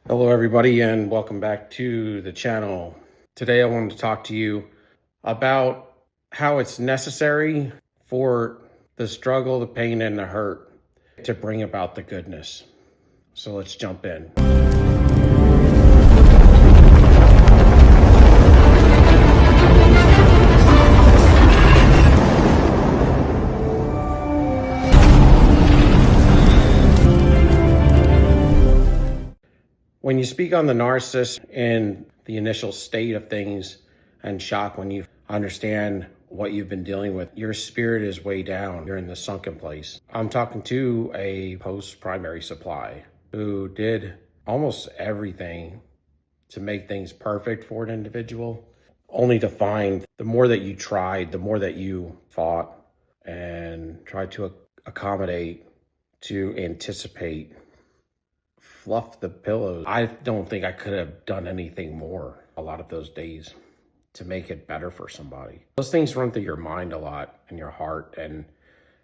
Hello everybody and welcome back to the channel. Today I wanted to talk to you about how it's necessary for the struggle, the pain, and the hurt to bring about the goodness. So let's jump in. When you speak on the narcissist in the initial state of things and shock, when you understand what you've been dealing with, your spirit is way down. You're in the sunken place. I'm talking to a post-primary supply who did almost everything to make things perfect for an individual, only to find the more that you tried, the more that you fought and tried to accommodate, to anticipate, fluff the pillows. I don't think I could have done anything more a lot of those days to make it better for somebody. Those things run through your mind a lot and your heart, and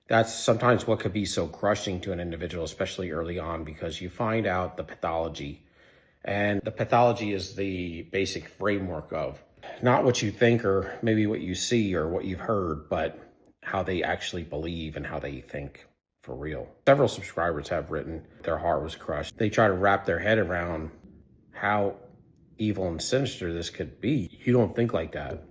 that's sometimes what could be so crushing to an individual, especially early on, because you find out the pathology. And the pathology is the basic framework of not what you think or maybe what you see or what you've heard, but how they actually believe and how they think. For real. Several subscribers have written their heart was crushed. They try to wrap their head around how evil and sinister this could be. You don't think like that.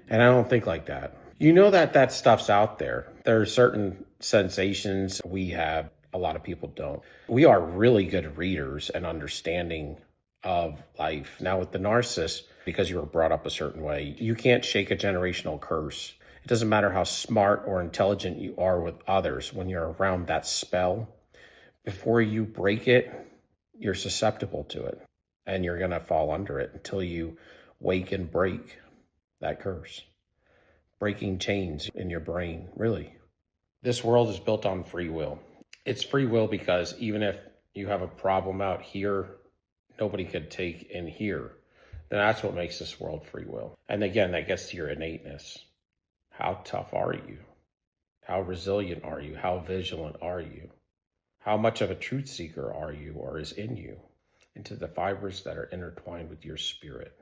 And I don't think like that. You know that stuff's out there. There are certain sensations we have, a lot of people don't. We are really good readers and understanding of life. Now with the narcissist, because you were brought up a certain way, you can't shake a generational curse. It doesn't matter how smart or intelligent you are with others. When you're around that spell, before you break it, you're susceptible to it. And you're going to fall under it until you wake and break that curse. Breaking chains in your brain, really. This world is built on free will. It's free will because even if you have a problem out here, nobody could take in here. Then that's what makes this world free will. And again, that gets to your innateness. How tough are you? How resilient are you? How vigilant are you? How much of a truth seeker are you or is in you? Into the fibers that are intertwined with your spirit.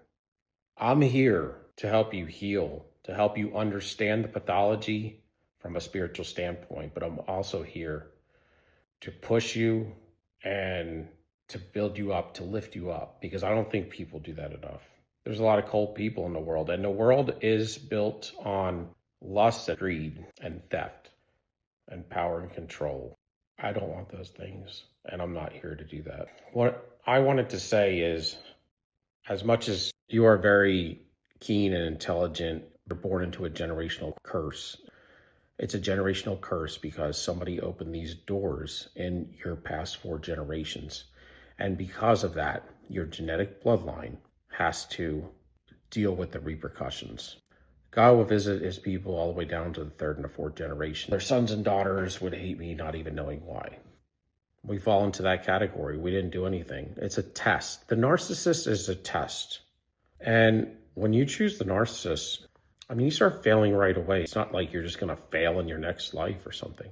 I'm here to help you heal, to help you understand the pathology from a spiritual standpoint, but I'm also here to push you and to build you up, to lift you up, because I don't think people do that enough. There's a lot of cold people in the world, and the world is built on lust and greed and theft and power and control. I don't want those things, and I'm not here to do that. What I wanted to say is, as much as you are very keen and intelligent, you're born into a generational curse. It's a generational curse because somebody opened these doors in your past 4 generations. And because of that, your genetic bloodline has to deal with the repercussions. God will visit his people all the way down to the 3rd and the 4th generation. Their sons and daughters would hate me, not even knowing why. We fall into that category. We didn't do anything. It's a test. The narcissist is a test. And when you choose the narcissist, you start failing right away. It's not like you're just going to fail in your next life or something.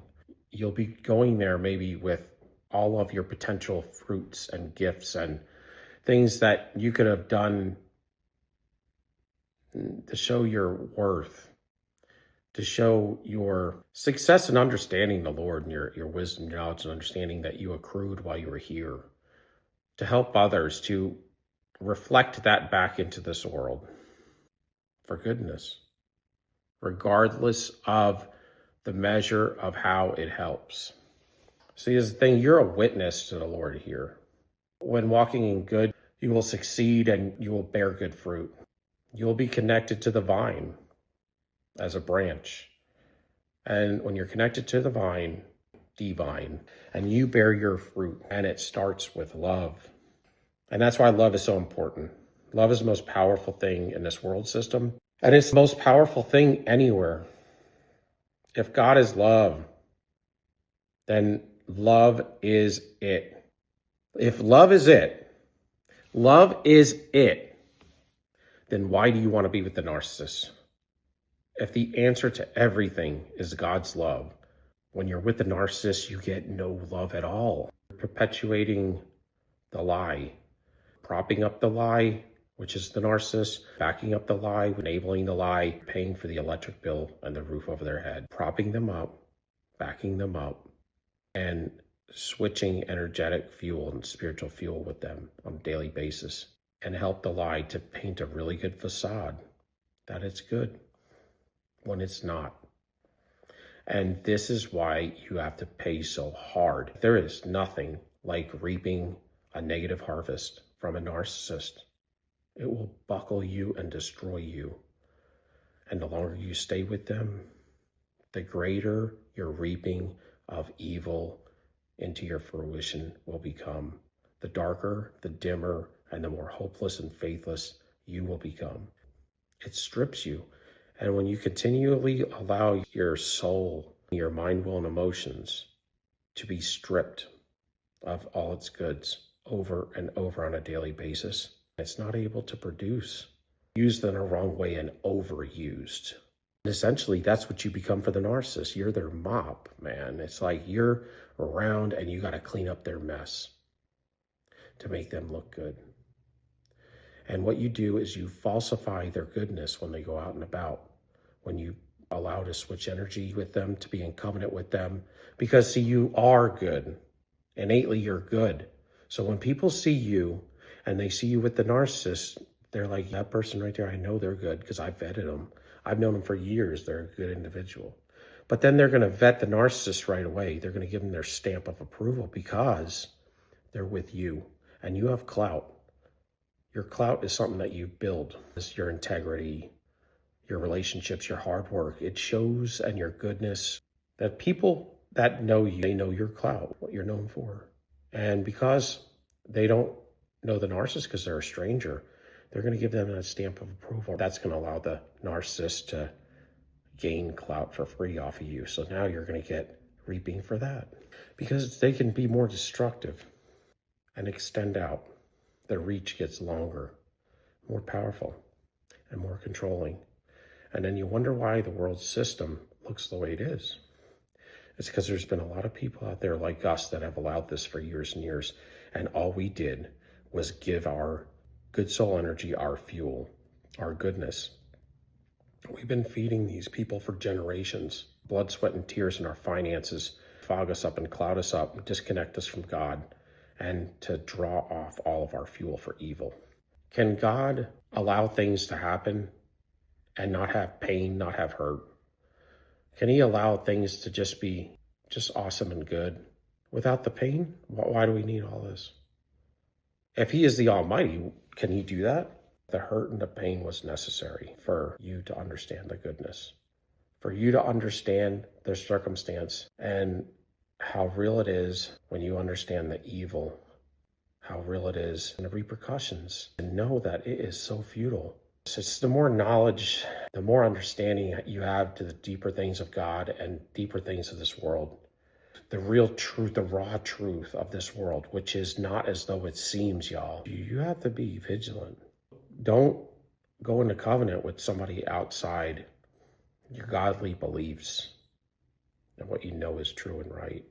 You'll be going there maybe with all of your potential fruits and gifts and things that you could have done to show your worth, to show your success in understanding the Lord and your wisdom, knowledge, and understanding that you accrued while you were here, to help others, to reflect that back into this world for goodness, regardless of the measure of how it helps. See, here's the thing, you're a witness to the Lord here. When walking in good, you will succeed and you will bear good fruit. You'll be connected to the vine as a branch. And when you're connected to the vine, divine, and you bear your fruit, and it starts with love. And that's why love is so important. Love is the most powerful thing in this world system. And it's the most powerful thing anywhere. If God is love, then love is it. If love is it, then why do you want to be with the narcissist? If the answer to everything is God's love, when you're with the narcissist, you get no love at all. Perpetuating the lie, propping up the lie, which is the narcissist, backing up the lie, enabling the lie, paying for the electric bill and the roof over their head, propping them up, backing them up, and switching energetic fuel and spiritual fuel with them on a daily basis, and help the lie to paint a really good facade that it's good when it's not. And this is why you have to pay so hard. There is nothing like reaping a negative harvest from a narcissist. It will buckle you and destroy you. And the longer you stay with them, the greater your reaping of evil into your fruition will become. The darker, the dimmer, and the more hopeless and faithless you will become. It strips you. And when you continually allow your soul, your mind, will, and emotions to be stripped of all its goods over and over on a daily basis, it's not able to produce. Used in a wrong way and overused. And essentially, that's what you become for the narcissist. You're their mop, man. It's like you're around and you got to clean up their mess to make them look good. And what you do is you falsify their goodness when they go out and about, when you allow to switch energy with them, to be in covenant with them. Because, see, you are good. Innately, you're good. So when people see you and they see you with the narcissist, they're like, that person right there, I know they're good because I've vetted them. I've known them for years. They're a good individual. But then they're going to vet the narcissist right away. They're going to give them their stamp of approval because they're with you and you have clout. Your clout is something that you build. It's your integrity, your relationships, your hard work. It shows, and your goodness, that people that know you, they know your clout, what you're known for. And because they don't know the narcissist because they're a stranger, they're going to give them a stamp of approval. That's going to allow the narcissist to gain clout for free off of you. So now you're going to get reaping for that because they can be more destructive and extend out. Their reach gets longer, more powerful, and more controlling. And then you wonder why the world system looks the way it is. It's because there's been a lot of people out there like us that have allowed this for years and years. And all we did was give our good soul energy, our fuel, our goodness. We've been feeding these people for generations. Blood, sweat, and tears in our finances fog us up and cloud us up, disconnect us from God, and to draw off all of our fuel for evil. Can God allow things to happen and not have pain, not have hurt? Can he allow things to just be just awesome and good without the pain? Why do we need all this? If he is the Almighty, can he do that? The hurt and the pain was necessary for you to understand the goodness, for you to understand the circumstance and how real it is when you understand the evil, how real it is and the repercussions, and know that it is so futile. So it's the more knowledge, the more understanding you have to the deeper things of God and deeper things of this world. The real truth, the raw truth of this world, which is not as though it seems, y'all. You have to be vigilant. Don't go into covenant with somebody outside your godly beliefs and what you know is true and right,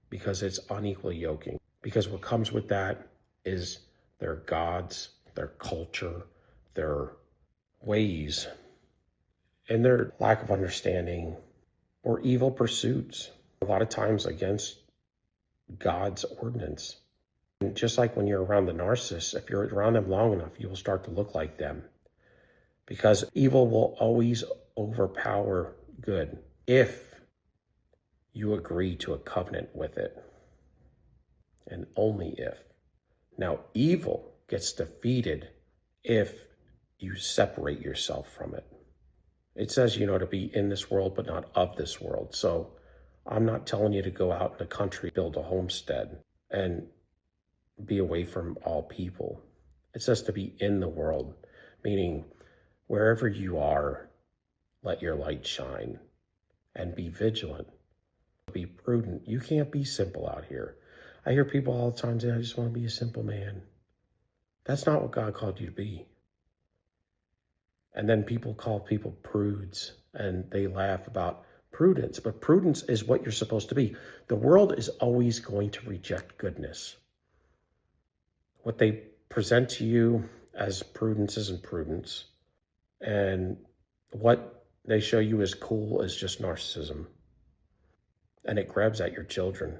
because it's unequally yoking. Because what comes with that is their gods, their culture, their ways, and their lack of understanding or evil pursuits, a lot of times against God's ordinance. And just like when you're around the narcissist, if you're around them long enough, you will start to look like them, because evil will always overpower good if you agree to a covenant with it, and only if. Now, evil gets defeated if you separate yourself from it. It says, to be in this world, but not of this world. So I'm not telling you to go out in the country, build a homestead, and be away from all people. It says to be in the world, meaning wherever you are, let your light shine and be vigilant. Be prudent. You can't be simple out here. I hear people all the time say, I just want to be a simple man. That's not what God called you to be. And then people call people prudes and they laugh about prudence, but prudence is what you're supposed to be. The world is always going to reject goodness. What they present to you as prudence isn't prudence. And what they show you as cool is just narcissism. And it grabs at your children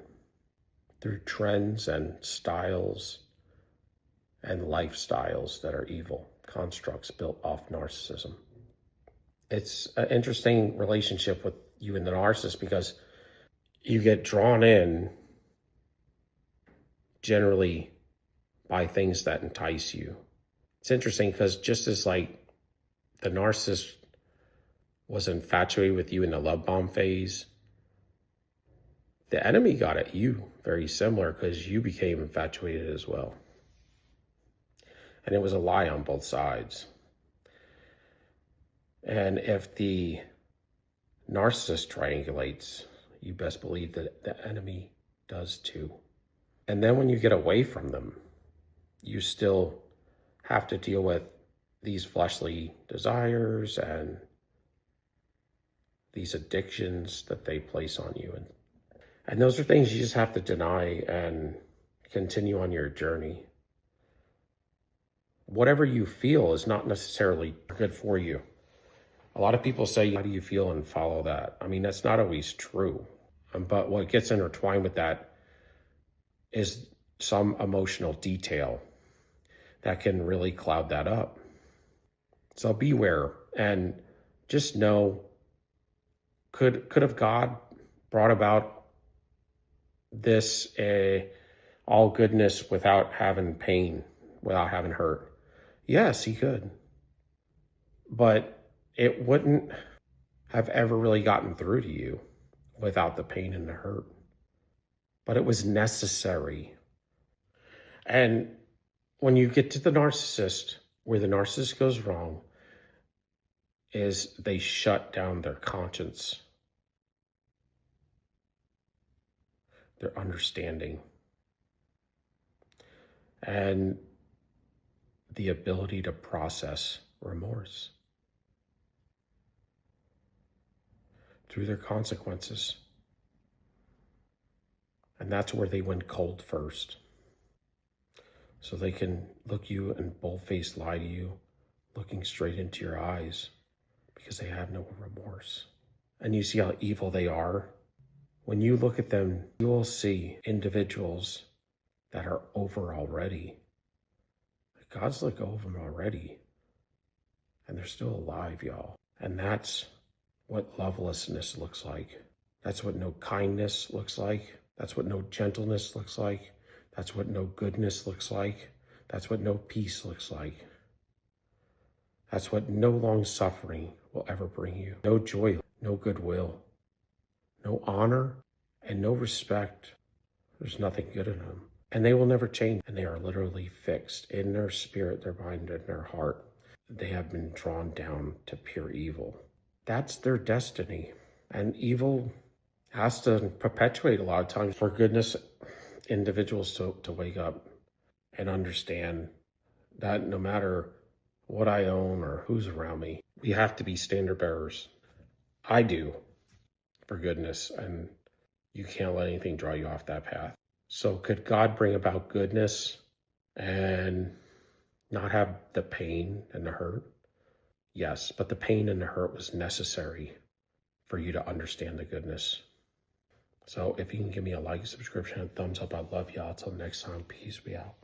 through trends and styles and lifestyles that are evil, constructs built off narcissism. It's an interesting relationship with you and the narcissist because you get drawn in generally by things that entice you. It's interesting because just as like the narcissist was infatuated with you in the love bomb phase, the enemy got at you very similar because you became infatuated as well. And it was a lie on both sides. And if the narcissist triangulates, you best believe that the enemy does too. And then when you get away from them, you still have to deal with these fleshly desires and these addictions that they place on you. And those are things you just have to deny and continue on your journey. Whatever you feel is not necessarily good for you. A lot of people say, how do you feel, and follow that. I mean, that's not always true. But what gets intertwined with that is some emotional detail that can really cloud that up. So beware and just know, could have God brought about this all goodness without having pain, without having hurt? Yes, he could. But it wouldn't have ever really gotten through to you without the pain and the hurt. But it was necessary. And when you get to the narcissist, where the narcissist goes wrong is they shut down their conscience, their understanding, and the ability to process remorse through their consequences. And that's where they went cold first. So they can look you and bold-faced lie to you, looking straight into your eyes because they have no remorse. And you see how evil they are. When you look at them, you will see individuals that are over already. God's let go of them already. And they're still alive, y'all. And that's what lovelessness looks like. That's what no kindness looks like. That's what no gentleness looks like. That's what no goodness looks like. That's what no peace looks like. That's what no long suffering will ever bring you. No joy, no goodwill, no honor, and no respect. There's nothing good in them. And they will never change. And they are literally fixed in their spirit, their mind, and their heart. They have been drawn down to pure evil. That's their destiny. And evil has to perpetuate a lot of times for goodness individuals to wake up and understand that no matter what I own or who's around me, we have to be standard bearers. I do, for goodness, and you can't let anything draw you off that path. So could God bring about goodness and not have the pain and the hurt? Yes, but the pain and the hurt was necessary for you to understand the goodness. So if you can give me a like, subscription, and thumbs up, I'd love y'all. Till next time, peace, be out.